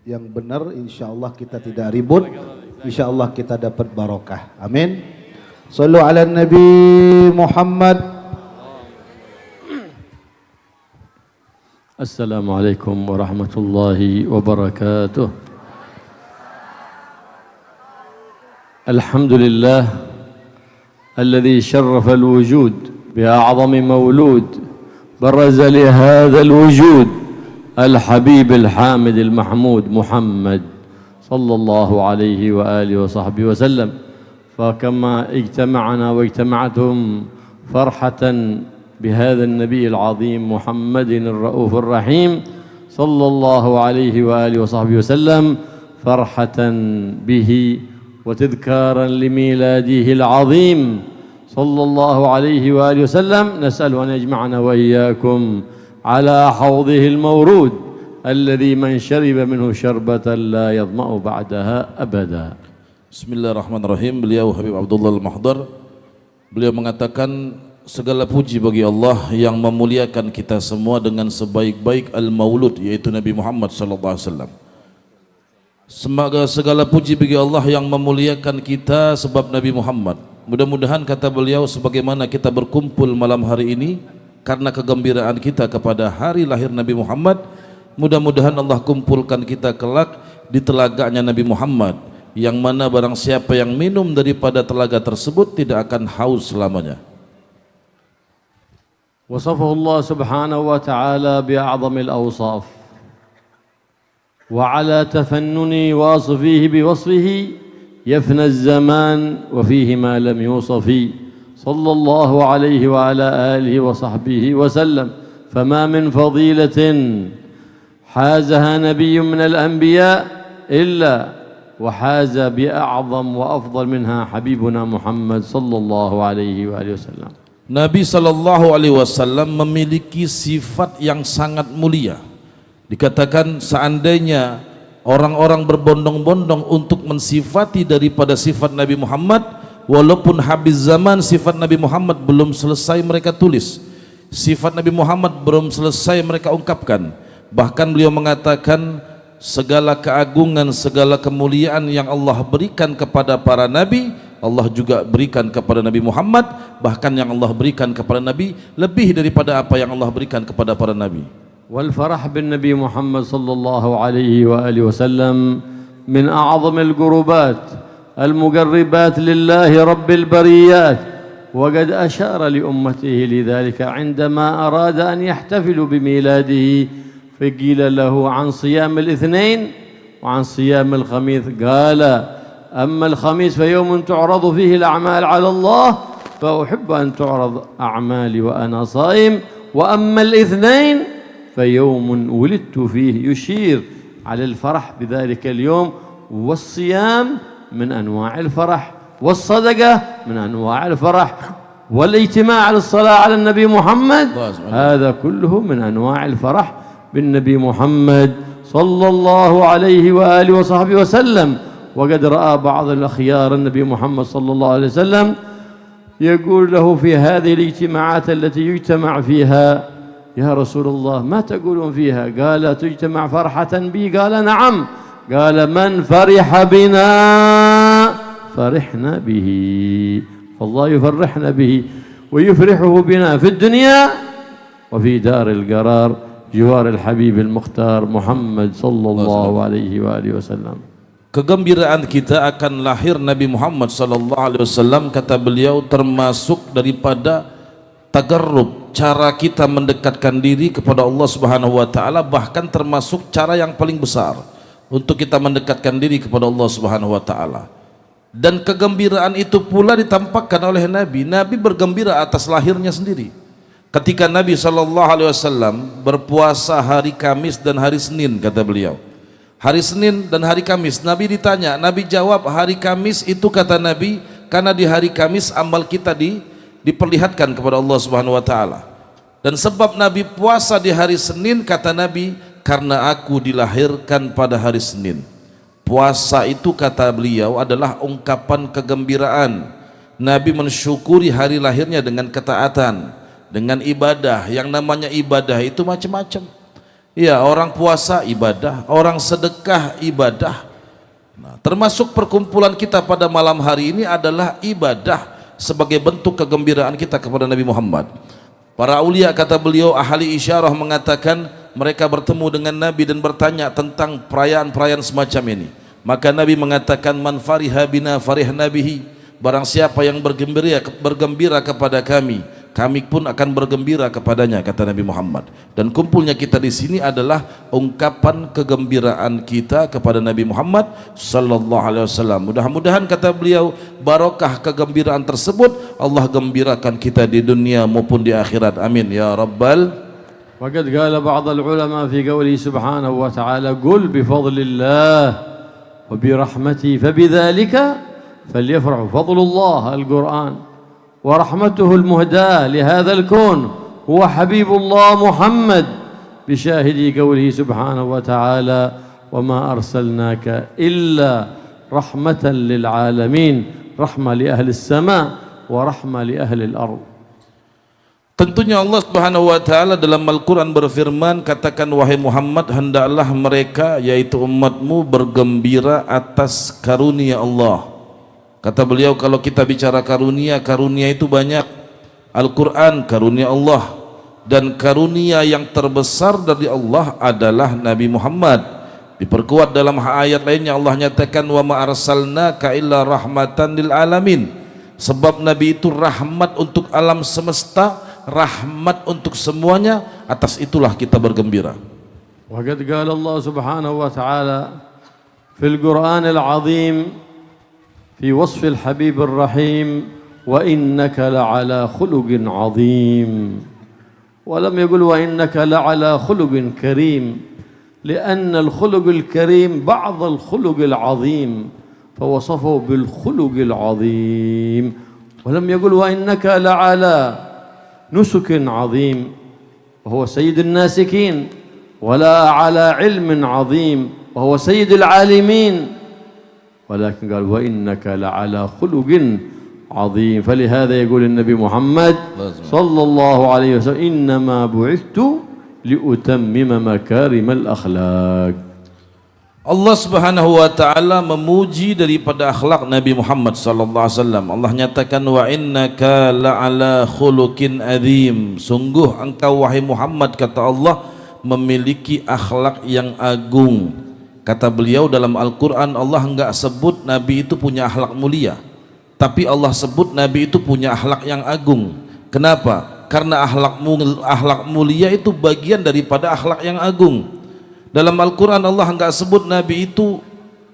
yang benar, insyaallah kita tidak ribut, insyaallah kita dapat barokah. Amin. Sallu ala Nabi Muhammad. Assalamualaikum warahmatullahi wabarakatuh. Alhamdulillah alladhi syarrafa al-wujud bi'a'zami mawlud baraza li hadha al-wujud الحبيب الحامد المحمود محمد صلى الله عليه وآله وصحبه وسلم. فكما اجتمعنا واجتمعتم فرحة بهذا النبي العظيم محمد الرؤوف الرحيم صلى الله عليه وآله وصحبه وسلم فرحة به وتذكارا لميلاده العظيم صلى الله عليه وآله وسلم. نسأل أن يجمعنا وإياكم على حوضه المورود الذي من شرب منه شربة لا يظمأ بعدها أبدا. Bismillahirrahmanirrahim. Beliau Habib Abdullah Al-Mahdar, beliau mengatakan segala puji bagi Allah yang memuliakan kita semua dengan sebaik-baik al-maulud, yaitu Nabi Muhammad sallallahu alaihi wasallam. Segala puji bagi Allah yang memuliakan kita sebab Nabi Muhammad. Mudah-mudahan, kata beliau, sebagaimana kita berkumpul malam hari ini karena kegembiraan kita kepada hari lahir Nabi Muhammad, mudah-mudahan Allah kumpulkan kita kelak di telaganya Nabi Muhammad, yang mana barang siapa yang minum daripada telaga tersebut tidak akan haus selamanya. وصفه الله سبحانه وتعالى بأعظم الأوصاف وعلى تفنن واصفيه بوصفه يفنى الزمان وفيه ما لم يوصف صلى الله عليه وعلى آله وصحبه وسلم. فما من فضيلة حازها نبي من الأنبياء إلا وحاز بأعظم وأفضل منها حبيبنا محمد صلى الله عليه وآله وسلم. Nabi sallallahu alaihi wasallam memiliki sifat yang sangat mulia. Dikatakan seandainya orang-orang berbondong-bondong untuk mensifati daripada sifat Nabi Muhammad, walaupun habis zaman sifat Nabi Muhammad belum selesai mereka tulis, sifat Nabi Muhammad belum selesai mereka ungkapkan. Bahkan beliau mengatakan segala keagungan, segala kemuliaan yang Allah berikan kepada para nabi, Allah juga berikan kepada Nabi Muhammad. Bahkan yang Allah berikan kepada nabi lebih daripada apa yang Allah berikan kepada para nabi. Wal farah bin Nabi Muhammad sallallahu alaihi wa alihi wasallam min a'zamil qurubat المقربات لله رب البريات. وقد أشار لأمته لذلك عندما أراد أن يحتفلوا بميلاده فقيل له عن صيام الاثنين وعن صيام الخميس، قال أما الخميس فيوم تعرض فيه الأعمال على الله فأحب أن تعرض أعمالي وأنا صائم، وأما الاثنين فيوم ولدت فيه، يشير على الفرح بذلك اليوم. والصيام من أنواع الفرح، والصدقة من أنواع الفرح، والاجتماع على الصلاة على النبي محمد، هذا كله من أنواع الفرح بالنبي محمد صلى الله عليه وآله وصحبه وسلم. وقد رأى بعض الأخيار النبي محمد صلى الله عليه وسلم يقول له في هذه الاجتماعات التي يجتمع فيها: يا رسول الله ما تقولون فيها؟ قال: تجتمع فرحة بي؟ قال: نعم. قال: من فرح بنا فرحنا به، فالله يفرحنا به ويفرحه بنا في الدنيا وفي دار القرار جوار الحبيب المختار محمد صلى الله عليه وآله وسلم. Kegembiraan kita akan lahir Nabi Muhammad sallallahu alaihi wasallam, kata beliau, termasuk daripada tagarrub, cara kita mendekatkan diri kepada Allah Subhanahu wa taala, bahkan termasuk cara yang paling besar untuk kita mendekatkan diri kepada Allah Subhanahu wa taala. Dan kegembiraan itu pula ditampakkan oleh Nabi. Nabi bergembira atas lahirnya sendiri. Ketika Nabi sallallahu alaihi wasallam berpuasa hari Kamis dan hari Senin, kata beliau, hari Senin dan hari Kamis, Nabi ditanya, Nabi jawab, hari Kamis itu, kata Nabi, karena di hari Kamis amal kita diperlihatkan kepada Allah Subhanahu wa taala. Dan sebab Nabi puasa di hari Senin, kata Nabi, karena aku dilahirkan pada hari Senin. Puasa itu, kata beliau, adalah ungkapan kegembiraan. Nabi mensyukuri hari lahirnya dengan ketaatan, dengan ibadah. Yang namanya ibadah itu macam-macam. Ya, orang puasa ibadah, orang sedekah ibadah. Nah, termasuk perkumpulan kita pada malam hari ini adalah ibadah sebagai bentuk kegembiraan kita kepada Nabi Muhammad. Para aulia, kata beliau, ahli isyarah mengatakan mereka bertemu dengan Nabi dan bertanya tentang perayaan-perayaan semacam ini. Maka Nabi mengatakan, man fariha bina farihna bihi, barang siapa yang bergembira kepada kami, kami pun akan bergembira kepadanya, kata Nabi Muhammad. Dan kumpulnya kita di sini adalah ungkapan kegembiraan kita kepada Nabi Muhammad sallallahu alaihi wasallam. Mudah-mudahan, kata beliau, barokah kegembiraan tersebut Allah gembirakan kita di dunia maupun di akhirat. Amin ya rabbal. وقد قال بعض العلماء في قوله سبحانه وتعالى قل بفضل الله وبرحمته فبذلك فليفرحوا. فضل الله القرآن ورحمته المهداة لهذا الكون هو حبيب الله محمد بشاهد قوله سبحانه وتعالى وما أرسلناك إلا رحمة للعالمين، رحمة لأهل السماء ورحمة لأهل الأرض. Tentunya Allah Subhanahu wa taala dalam Al-Qur'an berfirman, katakan wahai Muhammad, hendaklah mereka yaitu umatmu bergembira atas karunia Allah. Kata beliau, kalau kita bicara karunia, karunia itu banyak. Al-Qur'an karunia Allah, dan karunia yang terbesar dari Allah adalah Nabi Muhammad. Diperkuat dalam ayat lainnya, Allah nyatakan wa ma arsalnaka illa rahmatan lil alamin. Sebab Nabi itu rahmat untuk alam semesta, rahmat untuk semuanya. Atas itulah kita bergembira. وقد قال الله سبحانه وتعالى في القرآن العظيم في وصف الحبيب الرحيم وإنك لعلى خلق عظيم، ولم يقل وإنك لعلى خلق كريم، لأن الخلق الكريم بعض الخلق العظيم فوصفه بالخلق العظيم، ولم يقل وإنك لعلى نسك عظيم وهو سيد الناسكين، ولا على علم عظيم وهو سيد العالمين، ولكن قال وإنك لعلى خلق عظيم. فلهذا يقول النبي محمد صلى الله عليه وسلم إنما بعثت لأتمم مكارم الأخلاق. Allah Subhanahu wa taala memuji daripada akhlak Nabi Muhammad sallallahu alaihi wasallam. Allah nyatakan wa innaka la'ala khuluqin adzim. Sungguh engkau wahai Muhammad, kata Allah, memiliki akhlak yang agung. Kata beliau, dalam Al-Qur'an Allah enggak sebut Nabi itu punya akhlak mulia, tapi Allah sebut Nabi itu punya akhlak yang agung. Kenapa? Karena akhlak mulia itu bagian daripada akhlak yang agung. Dalam Al-Quran Allah enggak sebut Nabi itu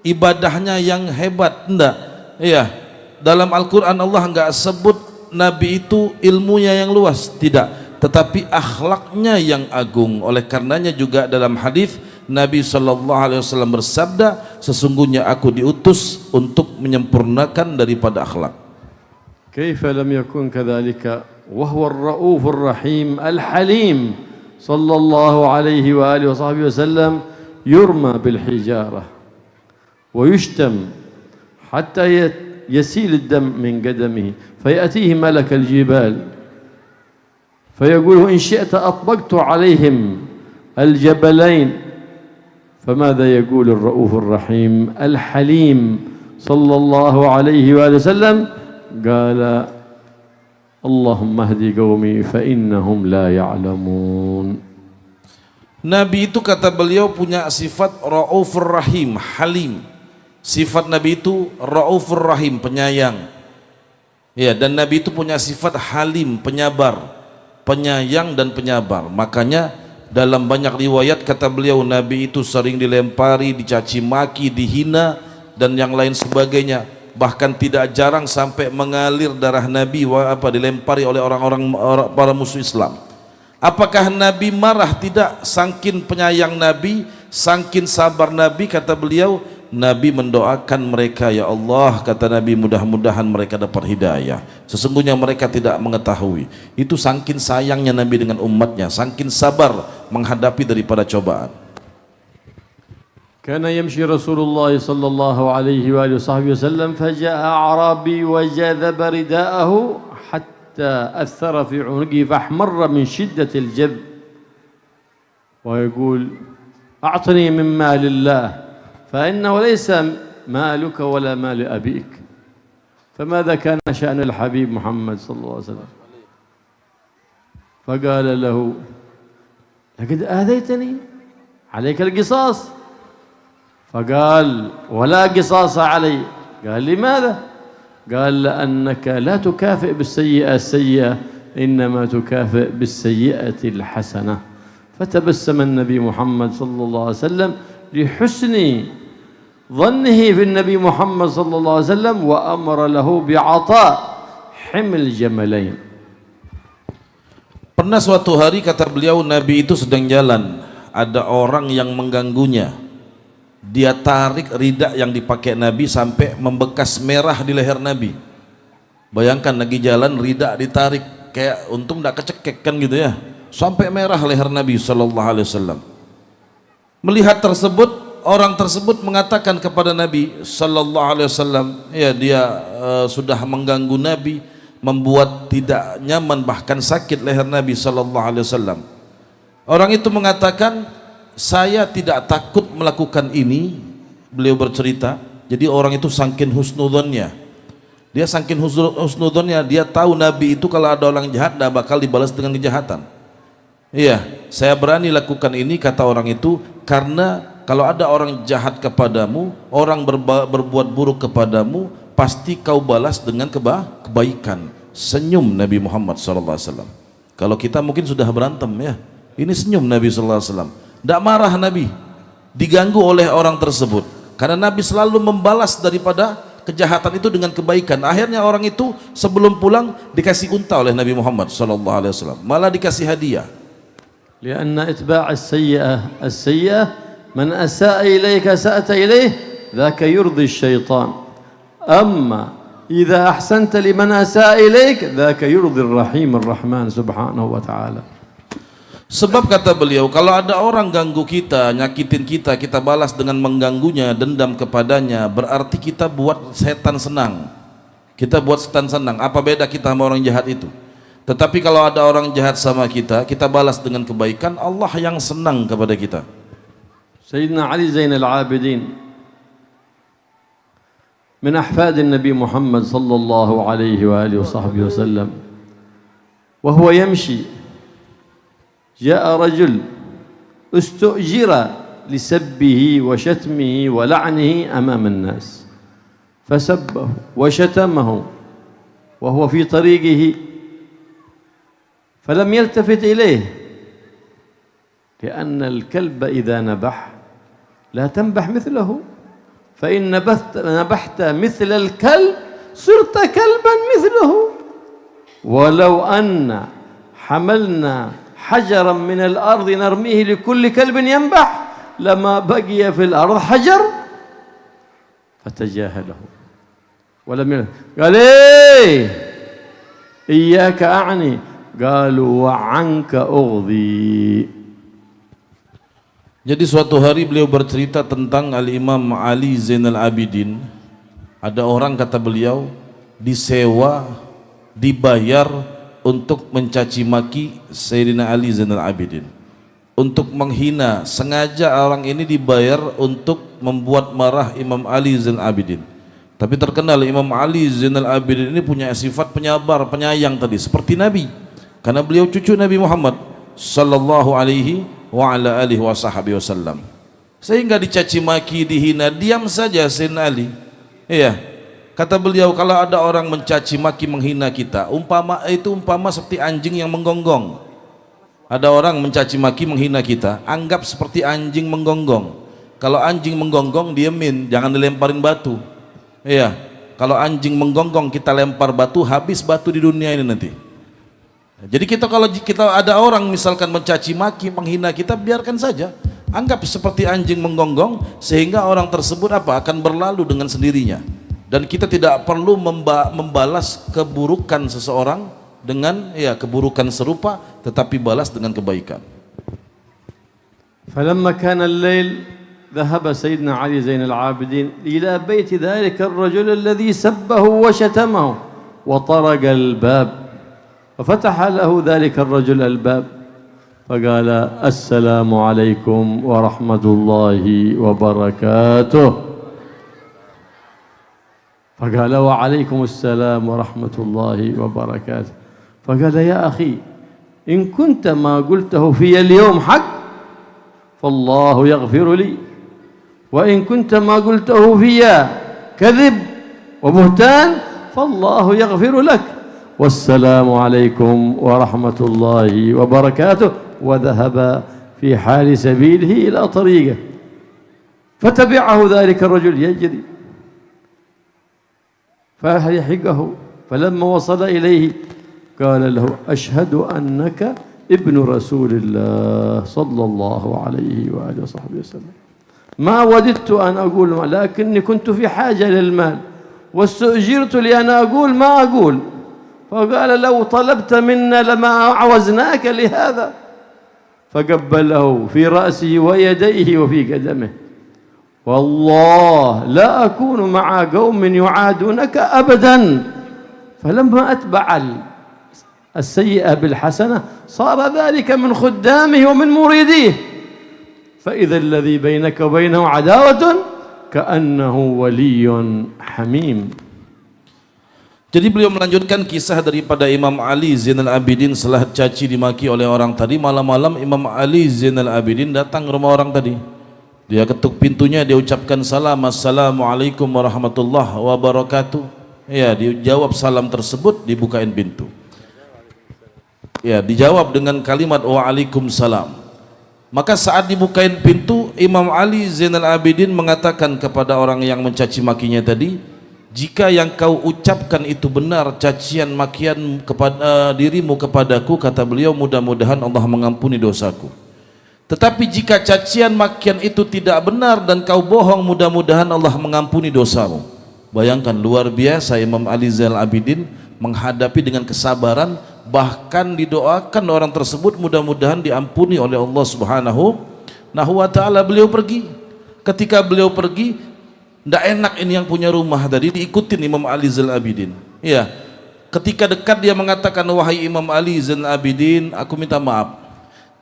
ibadahnya yang hebat, enggak. Iya. Dalam Al-Quran Allah enggak sebut Nabi itu ilmunya yang luas, tidak. Tetapi akhlaknya yang agung. Oleh karenanya juga dalam hadis Nabi SAW bersabda, sesungguhnya aku diutus untuk menyempurnakan daripada akhlak. Kaifa lam yakun kadzalika wa huwa ar-raufur rahim al-halim صلى الله عليه وآله وصحبه وسلم يرمى بالحجارة ويشتم حتى يسيل الدم من قدمه فيأتيه ملك الجبال فيقول إن شئت أطبقت عليهم الجبلين. فماذا يقول الرؤوف الرحيم الحليم صلى الله عليه وآله وسلم؟ قال اللهم اهدي قومي فإنهم لا يعلمون. Nabi itu, kata beliau, punya sifat Raufur Rahim, Halim. Sifat Nabi itu Raufur Rahim, penyayang. Ya, dan Nabi itu punya sifat Halim, penyabar, penyayang dan penyabar. Makanya dalam banyak riwayat kata beliau, Nabi itu sering dilempari, dicaci maki, dihina dan yang lain sebagainya. Bahkan tidak jarang sampai mengalir darah Nabi dilempari oleh orang-orang para musuh Islam. Apakah Nabi marah? Tidak. Saking penyayang Nabi, saking sabar Nabi, kata beliau, Nabi mendoakan mereka, ya Allah, kata Nabi, mudah-mudahan mereka dapat hidayah. Sesungguhnya mereka tidak mengetahui. Itu saking sayangnya Nabi dengan umatnya, saking sabar menghadapi daripada cobaan. كان يمشي رسول الله صلى الله عليه وآله وصحبه وسلم فجاء أعرابي وجذب رداءه حتى أثر في عنقه فاحمر من شدة الجذب ويقول أعطني من مال الله فإنه ليس مالك ولا مال أبيك. فماذا كان شأن الحبيب محمد صلى الله عليه وسلم؟ فقال له لقد آذيتني عليك القصاص. فقال ولا قصاص علي. قال لماذا؟ قال لأنك لا تكافئ بالسيئة السيئة إنما تكافئ بالسيئة الحسنة. فتبسم النبي محمد صلى الله عليه وسلم لحسن ظنه في النبي محمد صلى الله عليه وسلم وأمر له بعطاء حمل جملين. Pernah suatu hari kata beliau, Nabi itu sedang jalan, ada orang yang mengganggunya. Dia tarik rida yang dipakai Nabi sampai membekas merah di leher Nabi. Bayangkan lagi jalan rida ditarik, kayak untung tidak kecekek kan gitu ya, sampai merah leher Nabi sallallahu alaihi wasallam. Melihat tersebut, orang tersebut mengatakan kepada Nabi sallallahu alaihi wasallam, ya dia sudah mengganggu Nabi, membuat tidak nyaman bahkan sakit leher Nabi sallallahu alaihi wasallam. Orang itu mengatakan, saya tidak takut melakukan ini. Beliau bercerita, jadi orang itu saking husnudzonnya, dia saking husnudzonnya, dia tahu Nabi itu kalau ada orang jahat tidak bakal dibalas dengan kejahatan. Iya, saya berani lakukan ini, kata orang itu, karena kalau ada orang jahat kepadamu, orang berbuat buruk kepadamu, pasti kau balas dengan kebaikan. Senyum Nabi Muhammad SAW. Kalau kita mungkin sudah berantem ya, ini senyum Nabi SAW. Tidak marah Nabi, diganggu oleh orang tersebut, karena Nabi selalu membalas daripada kejahatan itu dengan kebaikan. Akhirnya orang itu sebelum pulang dikasih unta oleh Nabi Muhammad SAW, malah dikasih hadiah. Karena itba' as-sayyi'ah man asa'a ilaika sa'ata ilaih dzaka yurdi syaitan. Amma idza ahsanta liman asa'a ilaik dzaka yurdi ar-rahim ar-rahman subhanahu wa ta'ala. Sebab kata beliau, kalau ada orang ganggu kita, nyakitin kita, kita balas dengan mengganggunya, dendam kepadanya, berarti kita buat setan senang. Kita buat setan senang. Apa beda kita sama orang jahat itu? Tetapi kalau ada orang jahat sama kita, kita balas dengan kebaikan, Allah yang senang kepada kita. Sayyidina Ali Zainal Abidin min ahfad Nabi Muhammad sallallahu alaihi wa alihi wasallam, wa huwa yamshi جاء رجل استؤجر لسبه وشتمه ولعنه أمام الناس فسبه وشتمه وهو في طريقه فلم يلتفت إليه لأن الكلب إذا نبح لا تنبح مثله فإن نبحت مثل الكلب صرت كلبا مثله ولو أن حملنا حجرا من الأرض نرميه لكل كلب ينبح لما بقي في الأرض حجر فتجاهله ولم يلتفت. قال إياك أعني قالوا وعنك أغضي. Jadi suatu hari beliau bercerita tentang Al-Imam Ali Zainal Abidin. Ada orang, kata beliau, disewa, dibayar untuk mencaci maki Sayyidina Ali Zainal Abidin, untuk menghina. Sengaja orang ini dibayar untuk membuat marah Imam Ali Zainal Abidin. Tapi terkenal Imam Ali Zainal Abidin ini punya sifat penyabar, penyayang tadi, seperti Nabi, karena beliau cucu Nabi Muhammad sallallahu alaihi wa ala alihi wasallam. Sehingga dicaci maki, dihina, diam saja Sayyidina Ali. Iya. Kata beliau, kalau ada orang mencaci maki, menghina kita, umpama seperti anjing yang menggonggong. Ada orang mencaci maki, menghina kita, anggap seperti anjing menggonggong. Kalau anjing menggonggong, diemin, jangan dilemparin batu. Iya. Kalau anjing menggonggong, kita lempar batu, habis batu di dunia ini nanti. Jadi kalau kita ada orang misalkan mencaci maki, menghina kita, biarkan saja. Anggap seperti anjing menggonggong, sehingga orang tersebut akan berlalu dengan sendirinya. Dan kita tidak perlu membalas keburukan seseorang dengan keburukan serupa, tetapi balas dengan kebaikan. فلما كان الليل ذهب سيدنا علي زين العابدين إلى بيت ذلك الرجل الذي سبه وشتمه وطرق الباب ففتح له ذلك الرجل الباب فقال السلام عليكم ورحمة الله وبركاته. فقال وعليكم السلام ورحمة الله وبركاته. فقال يا أخي إن كنت ما قلته في اليوم حق فالله يغفر لي، وإن كنت ما قلته في كذب وبهتان فالله يغفر لك، والسلام عليكم ورحمة الله وبركاته. وذهب في حال سبيله إلى طريقه، فتبعه ذلك الرجل يجري فلحقه، فلما وصل إليه قال له أشهد أنك ابن رسول الله صلى الله عليه وآله وصحبه وسلم. ما وددت أن أقول ما، لكني كنت في حاجة للمال واستؤجرت لأن أقول ما أقول. فقال لو طلبت منا لما أعوزناك لهذا. فقبله في رأسه ويديه وفي قدمه. والله لا أكون مع قوم يعادونك أبدا. فلما أتبع السيئة بالحسنة صار ذلك من خدامه ومن مريديه، فإذا الذي بينك وبينه عداوة كأنه ولي حميم. Jadi beliau melanjutkan kisah daripada Imam Ali Zainal Abidin setelah caci dimaki oleh orang tadi. Malam-malam Imam Ali Zainal Abidin datang ke rumah orang tadi. Dia ketuk pintunya, dia ucapkan salam, assalamualaikum warahmatullahi wabarakatuh. Ya, dijawab salam tersebut, dibukain pintu. Ya, dijawab dengan kalimat waalaikumsalam. Maka saat dibukain pintu, Imam Ali Zainal Abidin mengatakan kepada orang yang mencaci makinya tadi, jika yang kau ucapkan itu benar cacian makian kepada dirimu kepadaku, kata beliau, mudah-mudahan Allah mengampuni dosaku. Tetapi jika cacian makian itu tidak benar dan kau bohong, mudah-mudahan Allah mengampuni dosamu. Bayangkan, luar biasa Imam Ali Zainal Abidin menghadapi dengan kesabaran, bahkan didoakan orang tersebut mudah-mudahan diampuni oleh Allah Subhanahu wa ta'ala. Beliau pergi. Ketika beliau pergi, tidak enak ini yang punya rumah tadi diikutin Imam Ali Zainal Abidin. Ya, ketika dekat dia mengatakan, wahai Imam Ali Zainal Abidin, aku minta maaf.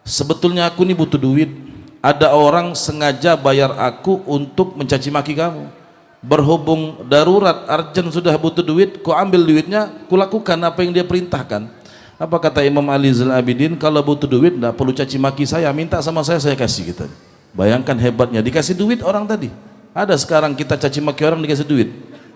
Sebetulnya aku ini butuh duit. Ada orang sengaja bayar aku untuk mencaci maki kamu. Berhubung darurat, urgent, sudah butuh duit, ku ambil duitnya, ku lakukan apa yang dia perintahkan. Apa kata Imam Ali Zainal Abidin? Kalau butuh duit tidak perlu caci maki saya, minta sama saya kasih gitu. Bayangkan hebatnya, dikasih duit orang tadi. Ada sekarang kita caci maki orang dikasih duit?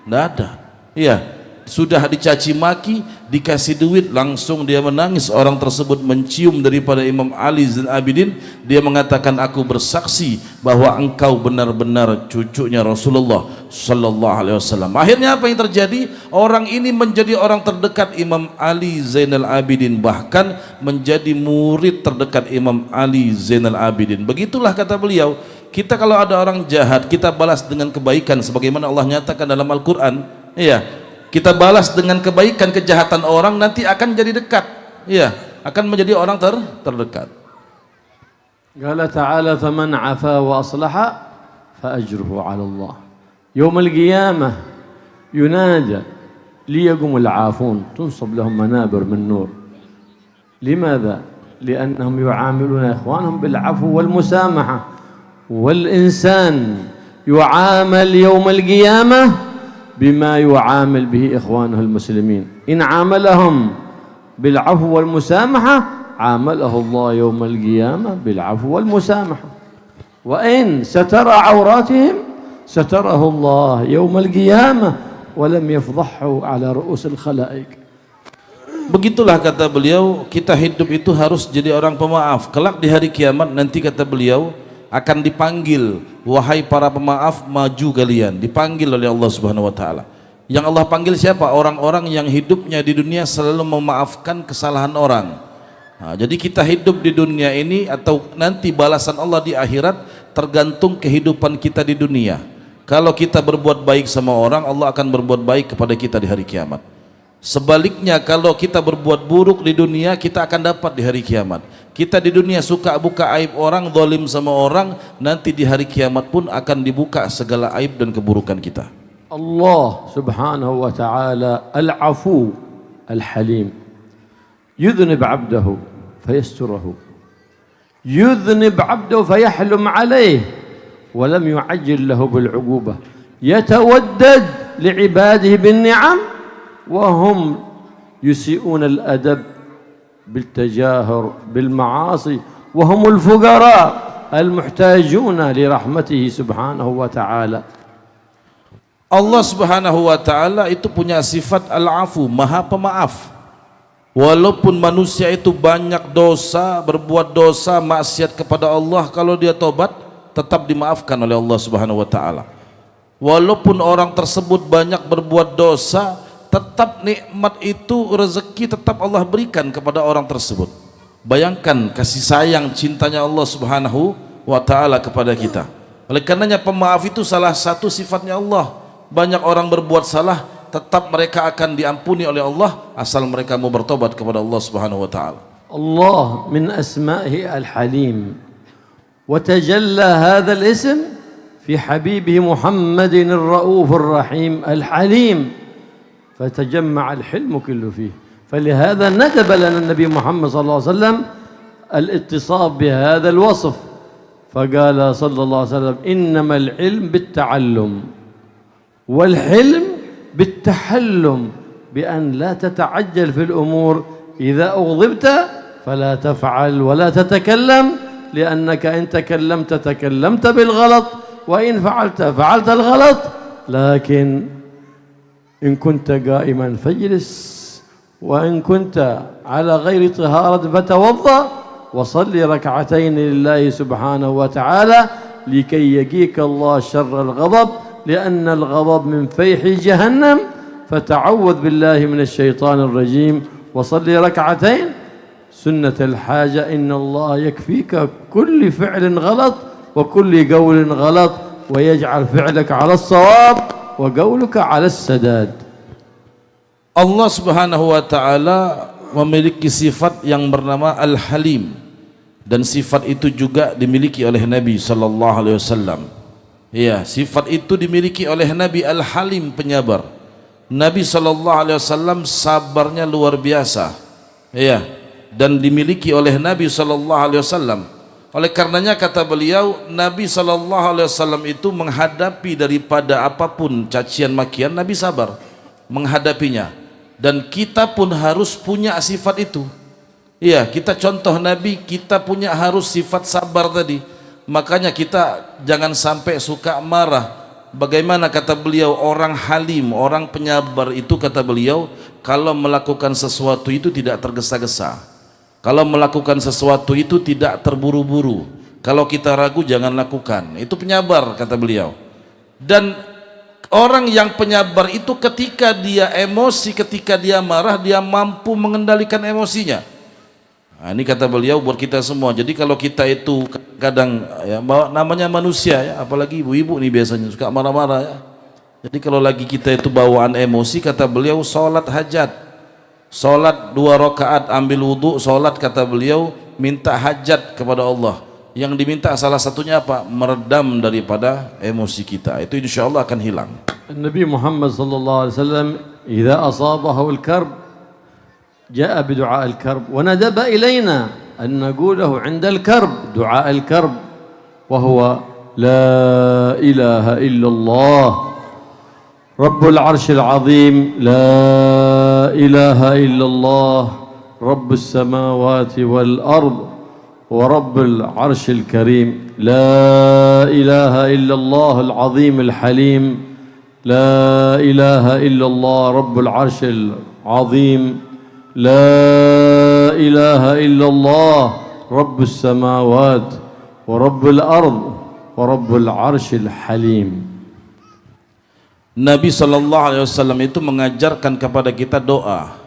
Tidak ada. Iya, sudah dicaci maki dikasih duit, langsung dia menangis. Orang tersebut mencium daripada Imam Ali Zainal Abidin, dia mengatakan, aku bersaksi bahwa engkau benar-benar cucunya Rasulullah sallallahu alaihi wasallam. Akhirnya apa yang terjadi? Orang ini menjadi orang terdekat Imam Ali Zainal Abidin, bahkan menjadi murid terdekat Imam Ali Zainal Abidin. Begitulah kata beliau, kita kalau ada orang jahat, kita balas dengan kebaikan sebagaimana Allah nyatakan dalam Al-Qur'an. Iya, kita balas dengan kebaikan kejahatan orang, nanti akan jadi dekat. Iya, akan menjadi orang terdekat. Qala ta'ala faman 'afa wa aslaha fa ajruhu 'ala Allah. Yaum al-qiyamah yunada liyaqum al-'afun tunsab lahum manabir min nur. Limadha? Li'annahum yu'amiluna ikhwanahum bil 'afwi wal musamaha. والإنسان يعامل يوم القيامة بما يعامل به إخوانه المسلمين. إن عاملهم بالعفو والمسامحة عامله الله يوم القيامة بالعفو والمسامحة، وإن ستر عوراتهم ستره الله يوم القيامة ولم يفضحه على رؤوس الخلائق. Begitulah kata beliau, kita hidup itu harus jadi orang pemaaf. Kelak di hari kiamat nanti kata beliau akan dipanggil, wahai para pemaaf, maju kalian. Dipanggil oleh Allah Subhanahu wa taala. Yang Allah panggil siapa? Orang-orang yang hidupnya di dunia selalu memaafkan kesalahan orang. Nah, jadi kita hidup di dunia ini atau nanti balasan Allah di akhirat tergantung kehidupan kita di dunia. Kalau kita berbuat baik sama orang, Allah akan berbuat baik kepada kita di hari kiamat. Sebaliknya, kalau kita berbuat buruk di dunia, kita akan dapat di hari kiamat. Kita di dunia suka buka aib orang, zalim sama orang, nanti di hari kiamat pun akan dibuka segala aib dan keburukan kita. Allah subhanahu wa ta'ala al-afu al-halim yudhnib 'abdahu fayasturahu يذنب عبده فيحلم عليه ولم يعجل له بالعقوبة، يتودد لعباده بالنعم وهم يسيئون الأدب بالتجاهر بالمعاصي، وهم الفقراء المحتاجون لرحمته سبحانه وتعالى. Allah Subhanahu wa taala itu punya sifat al-afu, Maha Pemaaf. Walaupun manusia itu banyak dosa, berbuat dosa, maksiat kepada Allah, kalau dia tobat tetap dimaafkan oleh Allah Subhanahu wa taala. Walaupun orang tersebut banyak berbuat dosa, tetap nikmat itu, rezeki tetap Allah berikan kepada orang tersebut. Bayangkan kasih sayang, cintanya Allah Subhanahu wa taala kepada kita. Oleh karenanya pemaaf itu salah satu sifatnya Allah. Banyak orang berbuat salah, tetap mereka akan diampuni oleh Allah asal mereka mau bertobat kepada Allah Subhanahu wa taala. Allah min asma'ihi al-Halim, wa tajalla hadha al-ism fi habibihi Muhammadin ar-Rauf ar-Rahim al-Halim, fatajamma al-hilm kullu fihi. فلهذا ندب لنا النبي محمد صلى الله عليه وسلم الاتصاف بهذا الوصف، فقال صلى الله عليه وسلم إنما العلم بالتعلم والحلم بالتحلم، بأن لا تتعجل في الأمور، إذا أغضبت فلا تفعل ولا تتكلم، لأنك إن تكلمت بالغلط، وإن فعلت الغلط، لكن إن كنت قائما فاجلس، وإن كنت على غير طهارة فتوضأ وصلي ركعتين لله سبحانه وتعالى لكي يقيك الله شر الغضب، لأن الغضب من فيح جهنم، فتعوذ بالله من الشيطان الرجيم وصلي ركعتين سنة الحاجة، إن الله يكفيك كل فعل غلط وكل قول غلط، ويجعل فعلك على الصواب وقولك على السداد. Allah Subhanahu wa taala memiliki sifat yang bernama Al-Halim, dan sifat itu juga dimiliki oleh Nabi sallallahu alaihi wasallam. Ya, sifat itu dimiliki oleh Nabi Al-Halim, penyabar. Nabi sallallahu alaihi wasallam sabarnya luar biasa. Ya, dan dimiliki oleh Nabi sallallahu alaihi wasallam. Oleh karenanya kata beliau, Nabi sallallahu alaihi wasallam itu menghadapi daripada apapun cacian makian, Nabi sabar menghadapinya. Dan kita pun harus punya sifat itu. Iya, kita contoh Nabi, kita punya harus sifat sabar tadi. Makanya kita jangan sampai suka marah. Bagaimana kata beliau, orang halim, orang penyabar itu kata beliau, kalau melakukan sesuatu itu tidak tergesa-gesa, kalau melakukan sesuatu itu tidak terburu-buru, kalau kita ragu jangan lakukan. Itu penyabar kata beliau. Dan orang yang penyabar itu ketika dia emosi, ketika dia marah, dia mampu mengendalikan emosinya. Nah, ini kata beliau buat kita semua. Jadi kalau kita itu kadang ya, namanya manusia ya, apalagi ibu-ibu nih biasanya suka marah-marah ya. Jadi kalau lagi kita itu bawaan emosi, kata beliau sholat hajat, sholat 2 rakaat, ambil wudhu, sholat kata beliau, minta hajat kepada Allah. Yang diminta salah satunya apa? Meredam daripada emosi kita. Itu insya Allah akan hilang. Nabi Muhammad sallallahu alaihi wasallam idza asabahu al-karb jaa bi du'a al-karb wa nadaba ilayna an naquluhu 'inda al-karb du'a al-karb wa huwa la ilaha illallah rabbul 'arsyil 'azim, la ilaha illallah rabbus samawati wal ard ورب العرش الكريم، لا إله إلا الله العظيم الحليم، لا إله إلا الله رب العرش العظيم، لا إله إلا الله رب السماوات ورب الأرض ورب العرش الحليم. Nabi sallallahu alaihi wasallam itu mengajarkan kepada kita doa.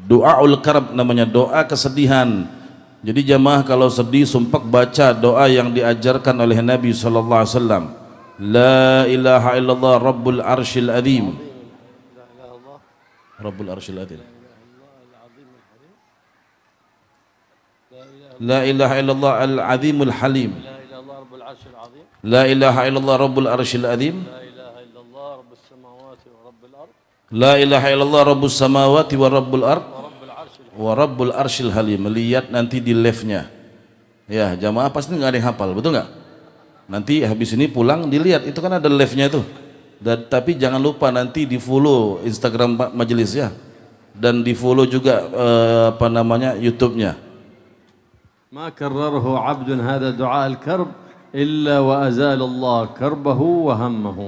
Doaul karb namanya, doa kesedihan. Jadi jamaah kalau sedih sumpah baca doa yang diajarkan oleh Nabi sallallahu alaihi wasallam. La ilaha illallah rabbul arsyil azim. Rabbul arsyil azim. La ilaha illallah al-azimul halim. La ilaha illallah rabbul arsyil azim. La ilaha illallah rabbus samawati wa rabbul ard wa rabbul arsyil halim. Lihat nanti di live-nya. Ya, jamaah pasti nggak ada yang hafal, betul nggak? Nanti habis ini pulang dilihat, itu kan ada live-nya itu. Tapi jangan lupa nanti di follow Instagram majelis ya, dan di follow juga YouTube-nya. ما كرره عبد هذا دعاء الكرب إلا وأزال الله كربه وهمه.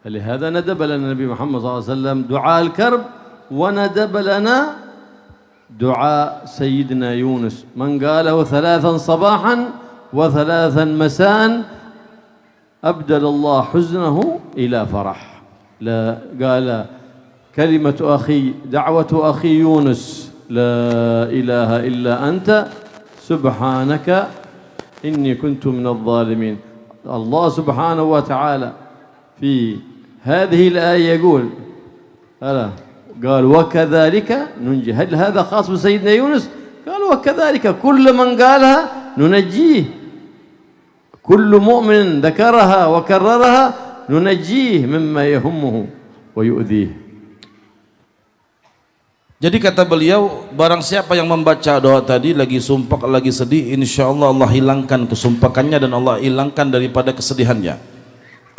فلهذا ندب لنا النبي محمد صلى الله عليه وسلم دعاء الكرب، وندب لنا دعاء سيدنا يونس من قاله 3 صباحا و3 مساء أبدل الله حزنه إلى فرح. لا قال كلمة أخي دعوة أخي يونس لا إله إلا أنت سبحانك إني كنت من الظالمين. الله سبحانه وتعالى في هذه الآية يقول قال وكذلك ننجي. هل هذا خاص بسيدنا يونس؟ قال وكذلك كل من قالها ننجيه، كل مؤمن ذكرها وكررها ننجيه مما يهمه ويؤذيه. Jadi kata beliau, barang siapa yang membaca doa tadi lagi sumpah, lagi sedih, insya Allah Allah hilangkan kesumpakannya dan Allah hilangkan daripada kesedihannya.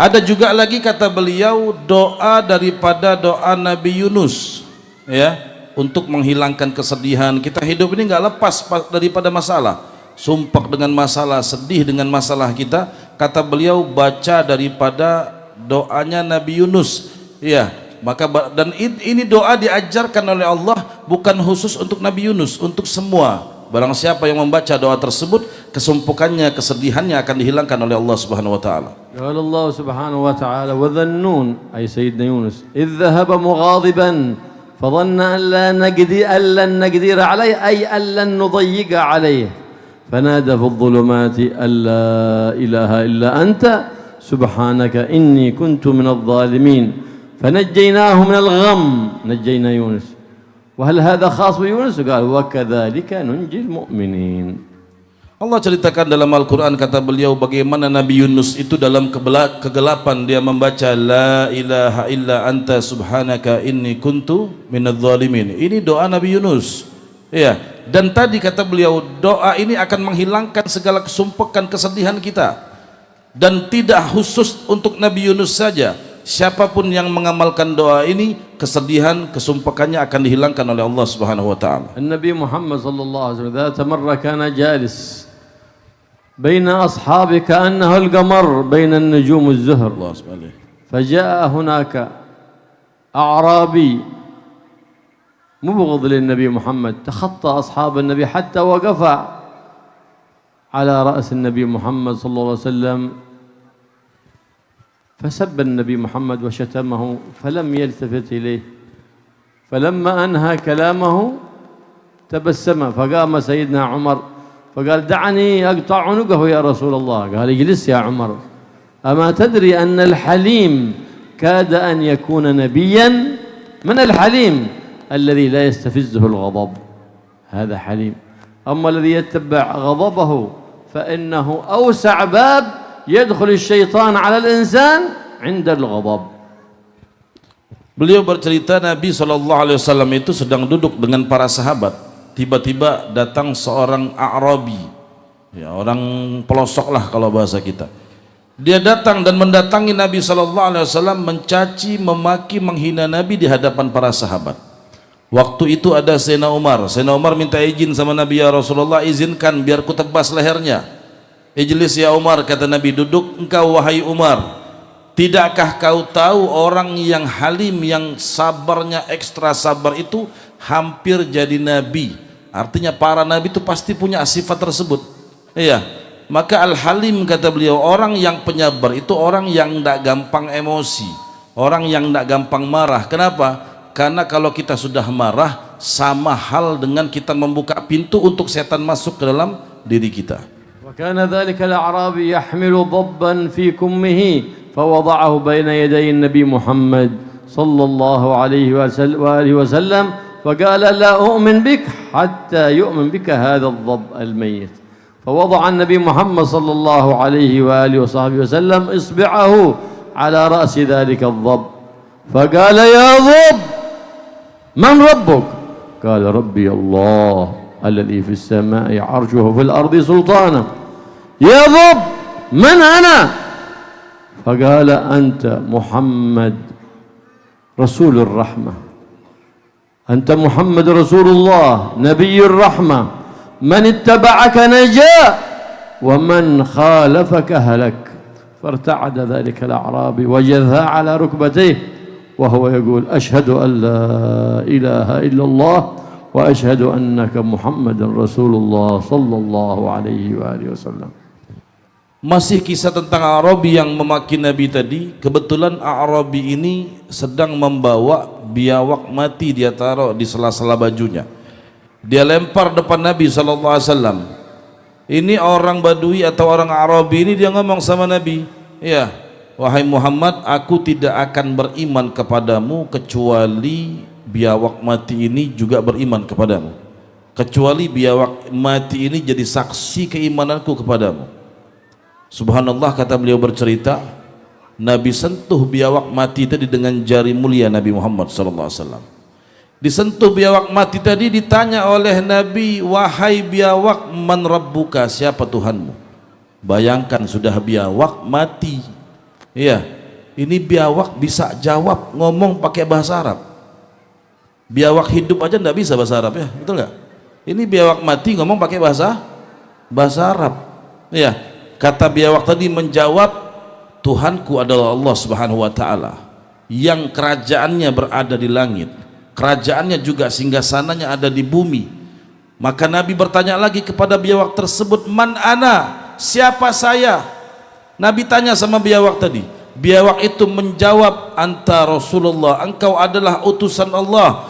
Ada juga lagi kata beliau doa daripada doa Nabi Yunus, ya, untuk menghilangkan kesedihan. Kita hidup ini nggak lepas daripada masalah, sumpah dengan masalah, sedih dengan masalah kita. Kata beliau baca daripada doanya Nabi Yunus, ya. Maka dan ini doa diajarkan oleh Allah bukan khusus untuk Nabi Yunus, untuk semua. Barang siapa yang membaca doa tersebut, kesumpukannya, kesedihannya akan dihilangkan oleh Allah Subhanahu wa taala. قال الله سبحانه وتعالى وذنون أي سيدنا يونس إذ ذهب مغاضبا فظن أن لن نقدر عليه أي أن لن نضيق عليه فنادى في الظلمات أن لا إله إلا أنت سبحانك إني كنت من الظالمين فنجيناه من الغم. نجينا يونس. وهل هذا خاص بيونس؟ قال وكذلك ننجي المؤمنين. Allah ceritakan dalam Al-Quran, kata beliau, bagaimana Nabi Yunus itu dalam kegelapan dia membaca la ilaha illa anta subhanaka inni kuntu minadh dhalimin. Ini doa Nabi Yunus, ya. Dan tadi kata beliau doa ini akan menghilangkan segala kesumpukan, kesedihan kita, dan tidak khusus untuk Nabi Yunus saja. Siapapun yang mengamalkan doa ini, kesedihan, kesumpukannya akan dihilangkan oleh Allah Subhanahu wa taala. Nabi Muhammad sallallahu alaihi wasallam ذات مرة كان جالس بين أصحابه كأنه القمر بين النجوم الزهر فجاء هناك أعرابي مبغض للنبي محمد تخطى أصحاب النبي حتى وقف على رأس النبي محمد صلى الله عليه وسلم فسب النبي محمد وشتمه فلم يلتفت إليه. فلما أنهى كلامه تبسم فقام سيدنا عمر فقال دعني أقطع عنقه يا رسول الله. قال اجلس يا عمر أما تدري أن الحليم كاد أن يكون نبيا؟ من الحليم؟ الذي لا يستفزه الغضب، هذا حليم. أما الذي يتبع غضبه فإنه أوسع باب يدخل الشيطان على الإنسان عند الغضب. Beliau bercerita Nabi SAW itu sedang duduk dengan para sahabat. Tiba-tiba datang seorang A'rabi, ya, orang pelosok lah kalau bahasa kita. Dia datang dan mendatangi Nabi SAW, mencaci, memaki, menghina Nabi di hadapan para sahabat. Waktu itu ada Sayyidina Umar. Sayyidina Umar minta izin sama Nabi, ya Rasulullah, izinkan biar ku tebas lehernya. Ijlis ya Umar, kata Nabi, duduk engkau wahai Umar. Tidakkah kau tahu orang yang halim, yang sabarnya ekstra sabar itu hampir jadi nabi? Artinya para nabi itu pasti punya sifat tersebut. Iya. Maka al-halim, kata beliau, orang yang penyabar itu orang yang tidak gampang emosi, orang yang tidak gampang marah. Kenapa? Karena kalau kita sudah marah, sama hal dengan kita membuka pintu untuk setan masuk ke dalam diri kita. وكان ذلك الأعرابي يحمل ضبا في كمه فوضعه بين يدي النبي محمد صلى الله عليه وآله وسلم فقال لا أؤمن بك حتى يؤمن بك هذا الضب الميت. فوضع النبي محمد صلى الله عليه وآله وصحبه وسلم إصبعه على رأس ذلك الضب فقال يا ضب من ربك؟ قال ربي الله. الذي في السماء عرشه في الأرض سلطانه يا ضب من أنا؟ فقال أنت محمد رسول الرحمة، أنت محمد رسول الله نبي الرحمة، من اتبعك نجا ومن خالفك هلك. فارتعد ذلك الأعرابي وجثى على ركبتيه وهو يقول أشهد أن لا إله إلا الله وأشهد أنك محمد رسول الله صلى الله عليه وآله وسلم. Masih kisah tentang A'rabi yang memaki Nabi tadi. Kebetulan A'rabi ini sedang membawa biawak mati, dia taruh di sela-sela bajunya, dia lempar depan Nabi SAW. Ini orang Badui atau orang A'rabi ini, dia ngomong sama Nabi, ya wahai Muhammad, aku tidak akan beriman kepadamu kecuali biawak mati ini juga beriman kepadamu, kecuali biawak mati ini jadi saksi keimananku kepadamu. Subhanallah, kata beliau bercerita, Nabi sentuh biawak mati tadi dengan jari mulia Nabi Muhammad SAW. Disentuh biawak mati tadi, ditanya oleh Nabi, wahai biawak, man rabbuka, siapa Tuhanmu? Bayangkan, sudah biawak mati, iya, ini biawak bisa jawab, ngomong pakai bahasa Arab. Biawak hidup aja nggak bisa bahasa Arab, ya betul nggak? Ini biawak mati ngomong pakai bahasa Arab, ya. Kata biawak tadi menjawab, Tuhanku adalah Allah Subhanahu wa Ta'ala yang kerajaannya berada di langit, kerajaannya juga singgasananya ada di bumi. Maka Nabi bertanya lagi kepada biawak tersebut, man ana, siapa saya? Nabi tanya sama biawak tadi. Biawak itu menjawab, anta Rasulullah, engkau adalah utusan Allah,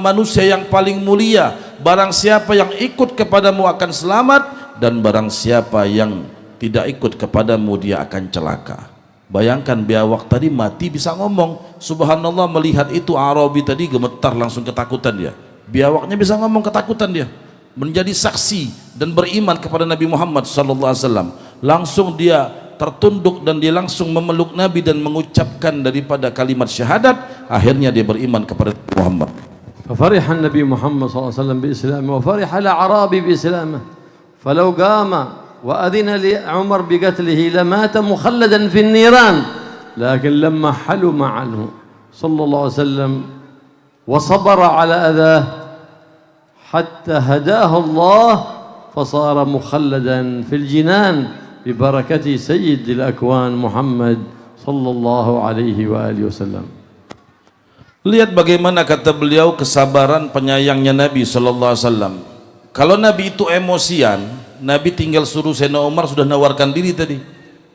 manusia yang paling mulia. Barang siapa yang ikut kepadamu akan selamat, dan barang siapa yang tidak ikut kepadamu dia akan celaka. Bayangkan, biawak tadi mati bisa ngomong. Subhanallah, melihat itu A'rabi tadi gemetar, langsung ketakutan dia. Biawaknya bisa ngomong, ketakutan dia, menjadi saksi dan beriman kepada Nabi Muhammad SAW. Langsung dia tertunduk dan dia langsung memeluk Nabi dan mengucapkan daripada kalimat syahadat. Akhirnya dia beriman kepada Muhammad. ففرح النبي محمد صلى الله عليه وسلم بإسلامه وفرح الأعرابي بإسلامه فلو قام وأذن لعمر بقتله لمات مخلدا في النيران، لكن لما حلم عنه صلى الله عليه وسلم وصبر على أذاه حتى هداه الله فصار مخلدا في الجنان ببركة سيد الأكوان محمد صلى الله عليه وآله وسلم. Lihat bagaimana, kata beliau, kesabaran penyayangnya Nabi SAW. Kalau Nabi itu emosian, Nabi tinggal suruh Sayyidina Umar, sudah nawarkan diri tadi,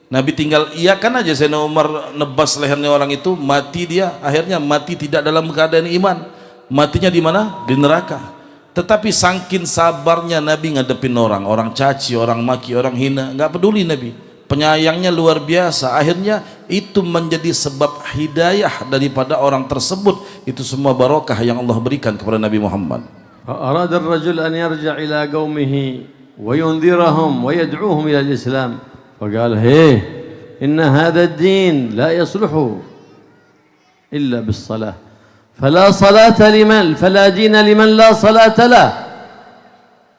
Nabi tinggal iyakan aja. Sayyidina Umar nebas lehernya orang itu, mati dia. Akhirnya mati tidak dalam keadaan iman, matinya di mana? Di neraka. Tetapi saking sabarnya Nabi ngadepin orang caci, orang maki, orang hina, nggak peduli Nabi. Penyayangnya luar biasa. Akhirnya itu menjadi sebab hidayah daripada orang tersebut. Itu semua barokah yang Allah berikan kepada Nabi Muhammad. أراد الرجل أن يرجع إلى قومه وينذرهم ويدعوهم إلى الإسلام، فقال هيه إن هذا الدين لا يصلح إلا بالصلاة، فلا صلاة لمن، فلا دين لمن لا صلاة له،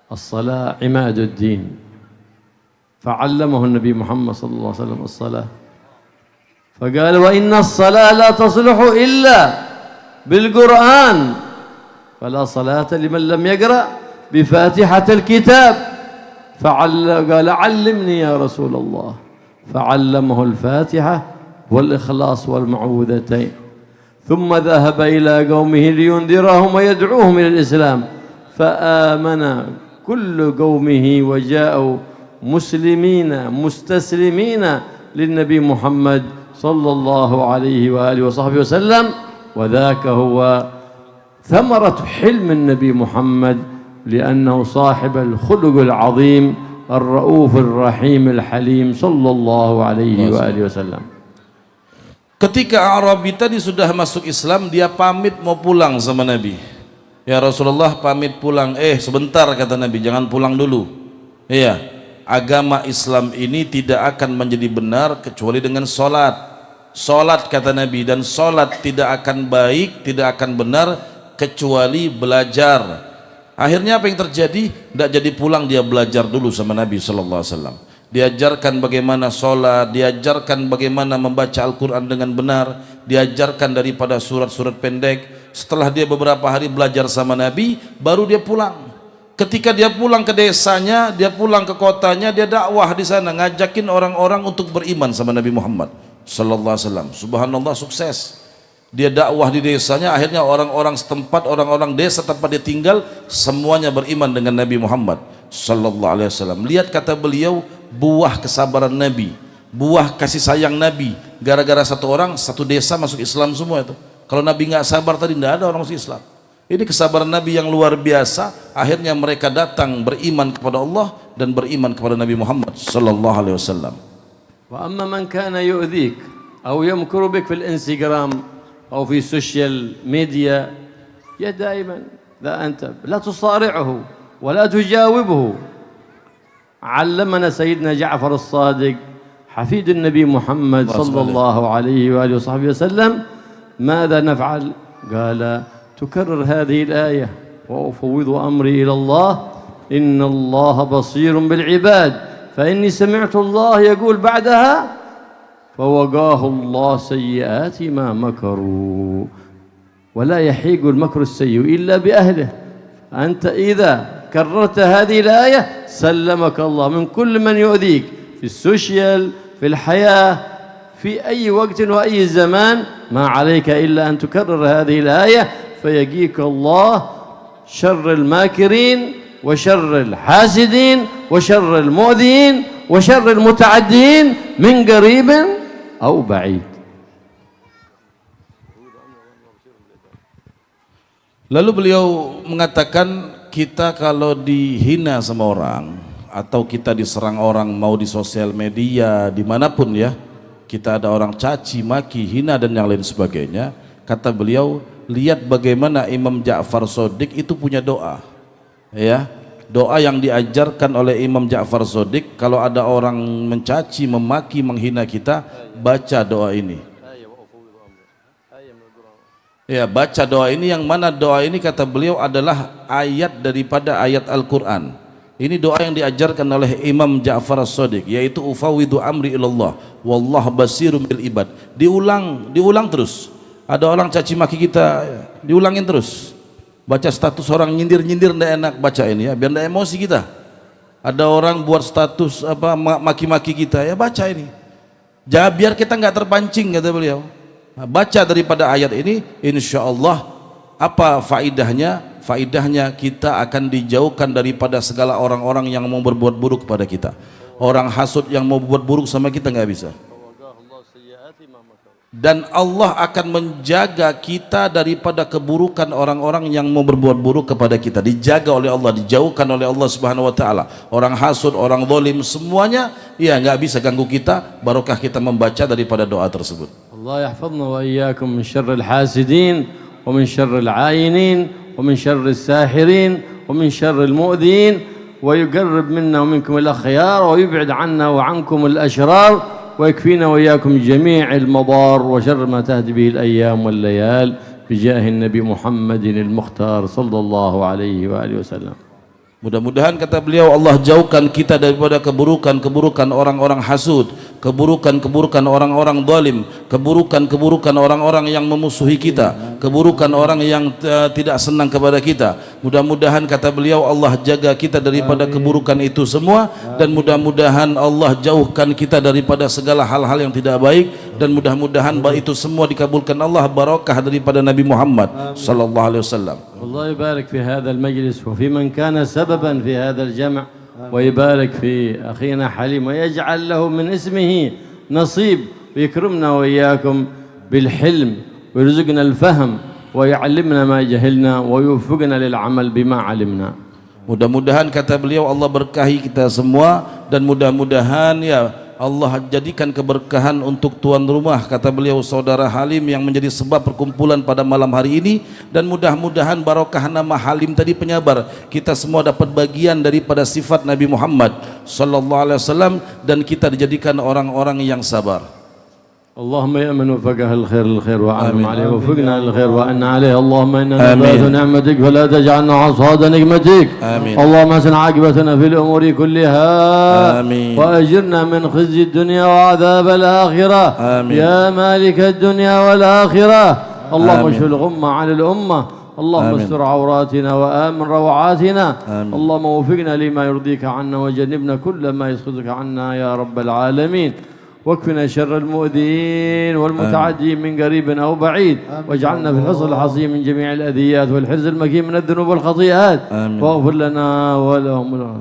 الصلاة عماد الدين. فعلمه النبي محمد صلى الله عليه وسلم الصلاة، فقال وإن الصلاة لا تصلح إلا بالقرآن، فلا صلاة لمن لم يقرأ بفاتحة الكتاب. قال علمني يا رسول الله، فعلمه الفاتحة والإخلاص والمعوذتين، ثم ذهب إلى قومه لينذرهم ويدعوهم إلى الإسلام، فآمن كل قومه وجاءوا مسلمين مستسلمين للنبي محمد صلى الله عليه وآله وصحبه وسلم. وذاك هو ثمرة حلم النبي محمد، لأنه صاحب الخلق العظيم الرؤوف الرحيم الحليم صلى الله عليه وآله وسلم. Ketika A'rabi tadi sudah masuk Islam, dia pamit mau pulang sama Nabi. Ya Rasulullah, pamit pulang. Sebentar, kata Nabi, jangan pulang dulu. Iya, agama Islam ini tidak akan menjadi benar kecuali dengan solat. Solat, kata Nabi, dan solat tidak akan baik, tidak akan benar kecuali belajar. Akhirnya apa yang terjadi? Tidak jadi pulang, dia belajar dulu sama Nabi sallallahu alaihi wasallam. Diajarkan bagaimana sholat, diajarkan bagaimana membaca Al-Quran dengan benar, diajarkan daripada surat-surat pendek. Setelah dia beberapa hari belajar sama Nabi, baru dia pulang. Ketika dia pulang ke desanya, dia pulang ke kotanya, dia dakwah di sana, ngajakin orang-orang untuk beriman sama Nabi Muhammad sallallahu alaihi wasallam. Subhanallah, sukses. Dia dakwah di desanya, akhirnya orang-orang setempat, orang-orang desa tempat dia tinggal, semuanya beriman dengan Nabi Muhammad sallallahu alaihi wasallam. Lihat kata beliau, buah kesabaran Nabi, buah kasih sayang Nabi. Gara-gara satu orang, satu desa masuk Islam semua itu. Kalau Nabi nggak sabar tadi, tidak ada orang masuk Islam. Ini kesabaran Nabi yang luar biasa. Akhirnya mereka datang beriman kepada Allah dan beriman kepada Nabi Muhammad sallallahu alaihi wasallam. Wa amma man kana yu'dhik aw yamkuru bik fil Instagram aw fi social media, ya daiman la anta la tusari'uhu wa la tujawibhu. علمنا سيدنا جعفر الصادق حفيد النبي محمد صلى الله عليه وآله وصحبه وسلم ماذا نفعل؟ قال تكرر هذه الآية وأفوض أمري إلى الله إن الله بصير بالعباد فإني سمعت الله يقول بعدها فوقاه الله سيئات ما مكروا ولا يحيق المكر السيء إلا بأهله. أنت إذا كررت هذه الآية سلمك الله من كل من يؤذيك في السوشيال، في الحياة، في أي وقت وأي زمان. ما عليك إلا أن تكرر هذه الآية فيقيك الله شر الماكرين وشر الحاسدين وشر المؤذين وشر المتعدين من قريب أو بعيد. Lalu beliau mengatakan, kita kalau dihina sama orang atau kita diserang orang, mau di sosial media dimanapun ya, kita ada orang caci maki, hina dan yang lain sebagainya, kata beliau, lihat bagaimana Imam Ja'far Shadiq itu punya doa ya, doa yang diajarkan oleh Imam Ja'far Shadiq. Kalau ada orang mencaci, memaki, menghina kita, baca doa ini ya, baca doa ini. Yang mana doa ini kata beliau adalah ayat daripada ayat Al-Quran. Ini doa yang diajarkan oleh Imam Ja'far Shadiq, yaitu ufawwidu amri ilallah wallahu basirum bil ibad. Diulang terus. Ada orang caci maki kita, diulangin terus. Baca status orang nyindir-nyindir tidak enak, baca ini ya, biar tidak emosi kita. Ada orang buat status apa maki-maki kita, ya baca ini. Jangan, biar kita nggak terpancing, kata beliau. Baca daripada ayat ini, insya Allah apa faidahnya? Faidahnya kita akan dijauhkan daripada segala orang-orang yang mau berbuat buruk kepada kita. Orang hasud yang mau berbuat buruk sama kita nggak bisa. Dan Allah akan menjaga kita daripada keburukan orang-orang yang mau berbuat buruk kepada kita. Dijaga oleh Allah, dijauhkan oleh Allah Subhanahu wa taala. Orang hasud, orang zalim, semuanya ya nggak bisa ganggu kita, barokah kita membaca daripada doa tersebut. Allah yahfazna wa iyyakum min syarril hasidin wa min syarril ainin wa min syarril sahirin wa min syarril mu'dhin wa yuqarrib minna wa minkum al-akhyar wa yub'id 'anna wa 'ankum al-ashrar wa yakfina wa iyyakum jami'al madar wa syarr ma tahdi bihi al-ayyam wal layal bi jahi an-nabi Muhammadin al-mukhtar sallallahu alaihi wa alihi wasallam. Mudah-mudahan kata beliau, Allah jauhkan kita daripada keburukan-keburukan orang-orang hasud, keburukan-keburukan orang-orang zalim, keburukan-keburukan orang-orang yang memusuhi kita, keburukan orang yang tidak senang kepada kita. Mudah-mudahan kata beliau, Allah jaga kita daripada keburukan itu semua, dan mudah-mudahan Allah jauhkan kita daripada segala hal-hal yang tidak baik, dan mudah-mudahan itu semua dikabulkan Allah, barakah daripada Nabi Muhammad sallallahu alaihi wasallam. Allah يبارك في هذا المجلس وفي من كان سببا في هذا الجمع ويبارك في أخينا حليم ويجعل له من اسمه نصيب ويكرمنا وإياكم بالحلم ويرزقنا الفهم ويعلمنا ما جهلنا ويوفقنا للعمل بما علمنا. Mudah-mudahan kata beliau, Allah berkahi kita semua, dan mudah-mudahan ya Allah jadikan keberkahan untuk tuan rumah, kata beliau, saudara Halim yang menjadi sebab perkumpulan pada malam hari ini, dan mudah-mudahan barokah nama Halim tadi, penyabar, kita semua dapat bagian daripada sifat Nabi Muhammad sallallahu alaihi wasallam, dan kita dijadikan orang-orang yang sabar. اللهم يا من وفقه الخير وأعلم آمين. عليه وفقنا للخير وأن عليه. اللهم إنا آمين. نبات نعمتك فلا تجعلنا حصاد نقمتك. آمين. اللهم احسن عاقبتنا في الأمور كلها. آمين. وأجرنا من خزي الدنيا وعذاب الآخرة. آمين. يا مالك الدنيا والآخرة. اللهم آمين. اشف الغمة عن الأمة. اللهم آمين. استر عوراتنا وآمن روعاتنا. آمين. اللهم وفقنا لما يرضيك عنا وجنبنا كل ما يسخطك عنا يا رب العالمين. واكفنا شر المؤذين والمتعدين من قريب أو بعيد. واجعلنا في الحصن الحصين من جميع الأذيات والحرز المكين من الذنوب والخطيئات. آمين. واغفر لنا ولهم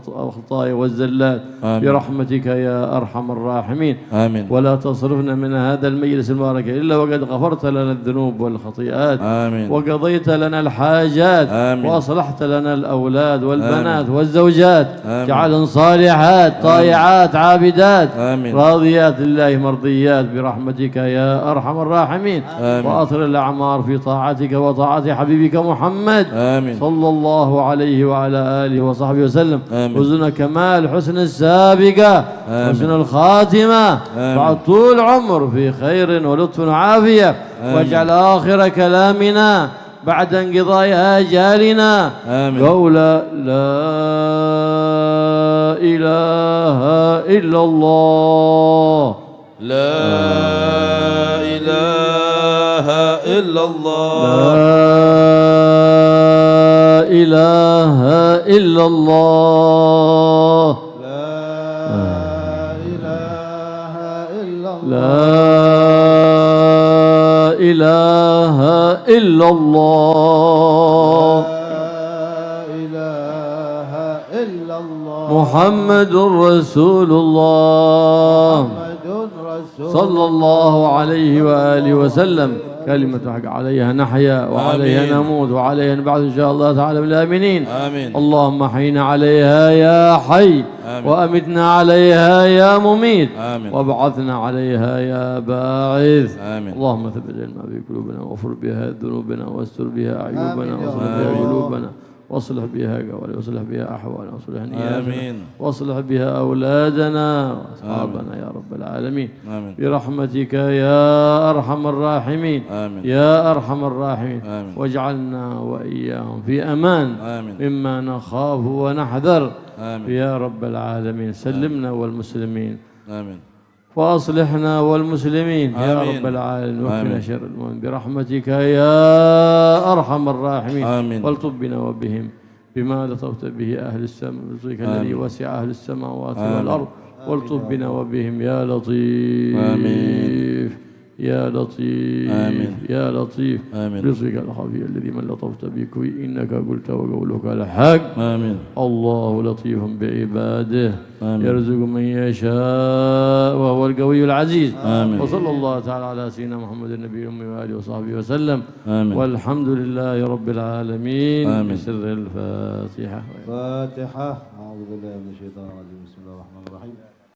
الخطايا والزلات آمين. برحمتك يا أرحم الراحمين. آمين. ولا تصرفنا من هذا المجلس المبارك إلا وقد غفرت لنا الذنوب والخطيئات. آمين. وقضيت لنا الحاجات. آمين. وأصلحت لنا الأولاد والبنات والزوجات. آمين. جعلهم صالحات طائعات عابدات آمين. راضيات لله مرضيات برحمتك يا أرحم الراحمين. آمين. وأطر الأعمار في طاعتك وطاعة حبيبك محمد آمين. صلى الله عليه وعلى آله وصحبه وسلم. آمين. وزن كمال حسن السابقة حسن الخاتمة. آمين. بعد طول عمر في خير ولطف وعافية. آمين. واجعل آخر كلامنا بعد انقضاء آجالنا آمين. قول لا إله إلا الله. لا إله إلا الله. لا إله إلا الله. لا إله إلا الله. لا إله إلا الله. لا إله إلا الله. محمد رسول الله محمد رسول صلى الله عليه وآله وسلم. كلمة حق عليها نحيا وعليها آمين. نموت وعليها نبعث إن شاء الله تعالى من الآمنين. آمين. اللهم حينا عليها يا حي. آمين. وأمتنا عليها يا مميت. آمين. وابعثنا عليها يا باعث. آمين. اللهم ثبت العلم في قلوبنا واغفر بها ذنوبنا واستر بها عيوبنا آمين. واصلح بها آمين. قلوبنا واصلح بها قوالنا واصلح بها أحوالنا واصلح نياتنا آمين. واصلح بها أولادنا وأصحابنا يا رب العالمين. آمين. برحمتك يا أرحم الراحمين. آمين. يا أرحم الراحمين. آمين. واجعلنا وإياهم في أمان آمين. مما نخاف ونحذر آمين. يا رب العالمين. سلمنا والمسلمين آمين. وأصلحنا والمسلمين يا آمين. رب العالمين. وقنا آمين. شر المؤمن برحمتك يا أرحم الراحمين. آمين. والطب بنا وبهم بما لطفت به أهل السماء برزقك الذي وسع أهل السماوات آمين. والأرض. والطب بنا وبهم يا لطيف. آمين. يا لطيف. آمين. يا لطيف. آمين. برزقك الخفي الذي من لطفت به إنك قلت وقولك الحق. آمين. الله لطيف بعباده آمين. يرزق من يشاء وهو القوي العزيز. آمين. وصلى الله تعالى على سيدنا محمد النبي الأمي وآله وصحبه وسلم. آمين. والحمد لله رب العالمين. آمين. بسر الفاتحة. فاتحة. أعوذ بالله من الشيطان الرجيم. بسم الله الرحمن الرحيم.